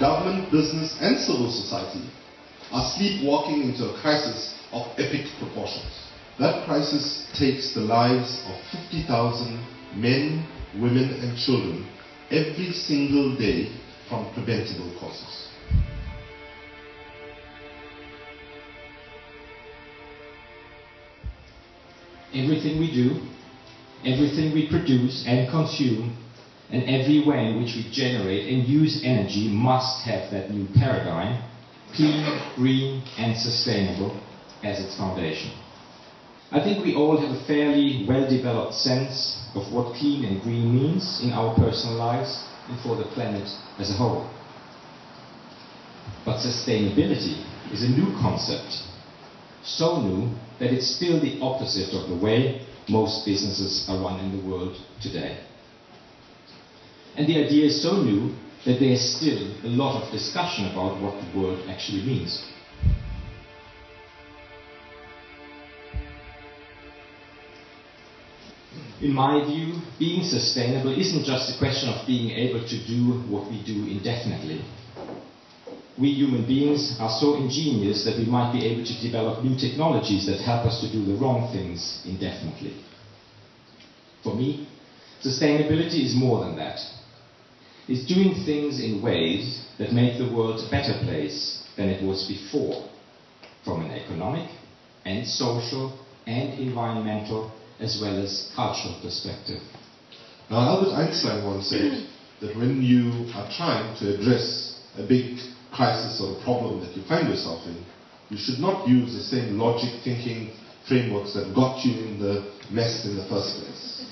government, business and civil society are sleepwalking into a crisis of epic proportions. That crisis takes the lives of 50,000 men, women and children every single day from preventable causes. Everything we do, everything we produce and consume, and every way in which we generate and use energy must have that new paradigm, clean, green and sustainable, as its foundation. I think we all have a fairly well-developed sense of what clean and green means in our personal lives and for the planet as a whole. But sustainability is a new concept, so new that it's still the opposite of the way most businesses are run in the world today. And the idea is so new that there's still a lot of discussion about what the word actually means. In my view, being sustainable isn't just a question of being able to do what we do indefinitely. We human beings are so ingenious that we might be able to develop new technologies that help us to do the wrong things indefinitely. For me, sustainability is more than that. It's doing things in ways that make the world a better place than it was before, from an economic and social and environmental as well as cultural perspective. Now, Albert Einstein once said that when you are trying to address a big crisis or a problem that you find yourself in, you should not use the same logic thinking frameworks that got you in the mess in the first place.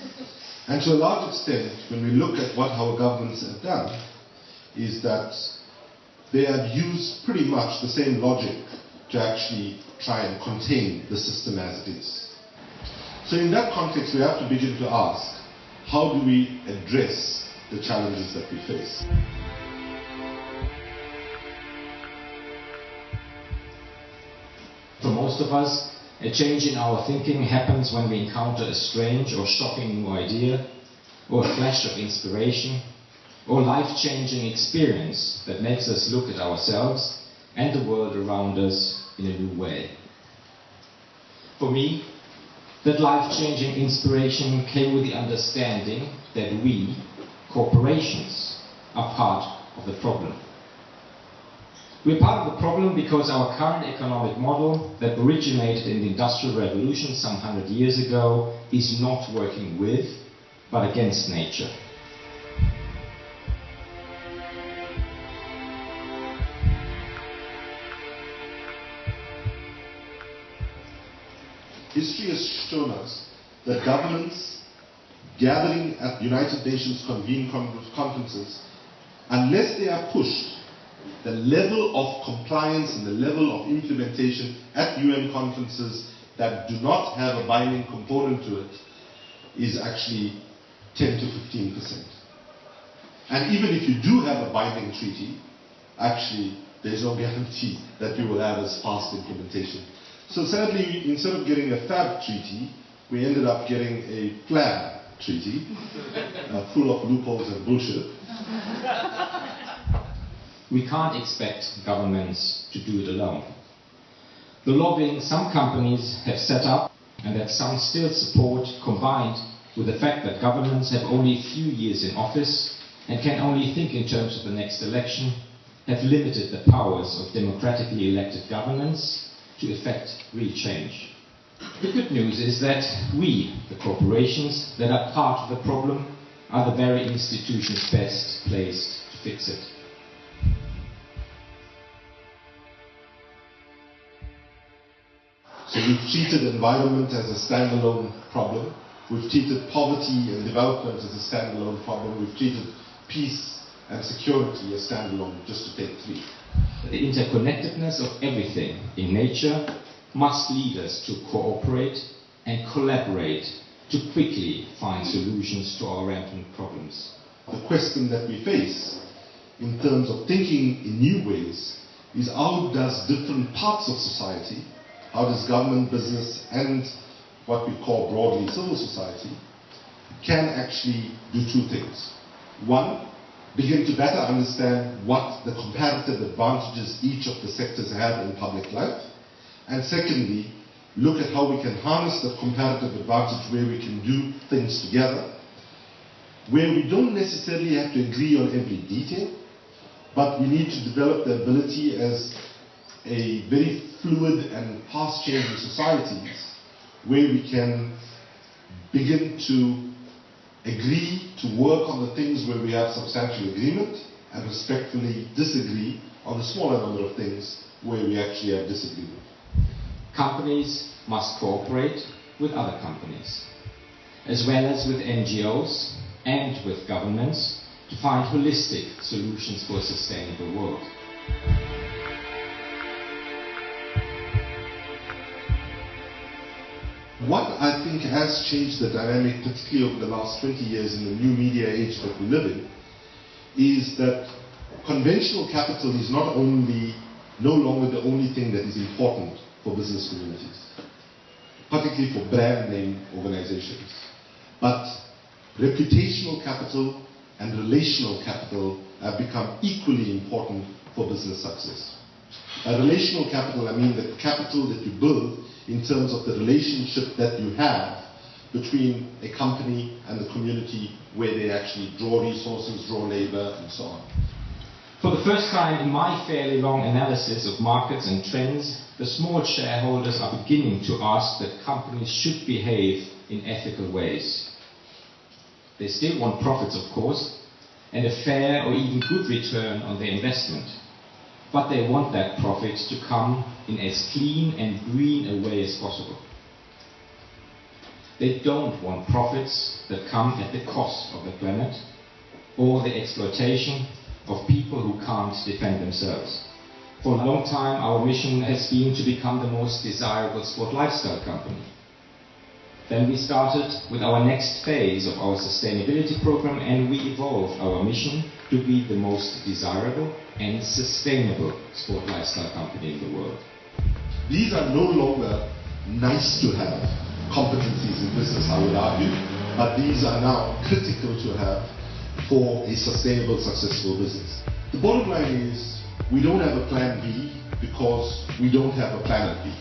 And to a large extent, when we look at what our governments have done, is that they have used pretty much the same logic to actually try and contain the system as it is. So in that context, we have to begin to ask, how do we address the challenges that we face? For most of us, a change in our thinking happens when we encounter a strange or shocking new idea, or a flash of inspiration, or life-changing experience that makes us look at ourselves and the world around us in a new way. For me, that life-changing inspiration came with the understanding that we, corporations, are part of the problem. We're part of the problem because our current economic model that originated in the Industrial Revolution some 100 years ago is not working with, but against nature. History has shown us that governments gathering at United Nations convened conferences, unless they are pushed, the level of compliance and the level of implementation at UN conferences that do not have a binding component to it is actually 10 to 15%. And even if you do have a binding treaty, actually there's no guarantee that you will have as fast implementation. So sadly, instead of getting a FAB treaty, we ended up getting a FLAB treaty, full of loopholes and bullshit. We can't expect governments to do it alone. The lobbying some companies have set up and that some still support, combined with the fact that governments have only a few years in office and can only think in terms of the next election, have limited the powers of democratically elected governments to effect real change. The good news is that we, the corporations that are part of the problem, are the very institutions best placed to fix it. So we've treated environment as a standalone problem. We've treated poverty and development as a standalone problem. We've treated peace and security as standalone, just to take three. The interconnectedness of everything in nature must lead us to cooperate and collaborate to quickly find solutions to our rampant problems. The question that we face in terms of thinking in new ways is how does different parts of society, how does government, business and what we call broadly civil society can actually do two things. One, begin to better understand what the comparative advantages each of the sectors have in public life, and secondly, look at how we can harness the comparative advantage where we can do things together, where we don't necessarily have to agree on every detail, but we need to develop the ability as a very fluid and fast-changing societies where we can begin to agree to work on the things where we have substantial agreement and respectfully disagree on the smaller number of things where we actually have disagreement. Companies must cooperate with other companies, as well as with NGOs and with governments, to find holistic solutions for a sustainable world. What I think has changed the dynamic, particularly over the last 20 years in the new media age that we live in, is that conventional capital is no longer the only thing that is important for business communities, particularly for brand name organizations. But reputational capital and relational capital have become equally important for business success. By relational capital, I mean the capital that you build in terms of the relationship that you have between a company and the community where they actually draw resources, draw labor, and so on. For the first time in my fairly long analysis of markets and trends, the small shareholders are beginning to ask that companies should behave in ethical ways. They still want profits, of course, and a fair or even good return on their investment. But they want that profit to come in as clean and green a way as possible. They don't want profits that come at the cost of the planet or the exploitation of people who can't defend themselves. For a long time, our mission has been to become the most desirable sport lifestyle company. Then we started with our next phase of our sustainability program, and we evolved our mission to be the most desirable and sustainable sport lifestyle company in the world. These are no longer nice to have competencies in business, I would argue, but these are now critical to have for a sustainable, successful business. The bottom line is we don't have a plan B because we don't have a planet B.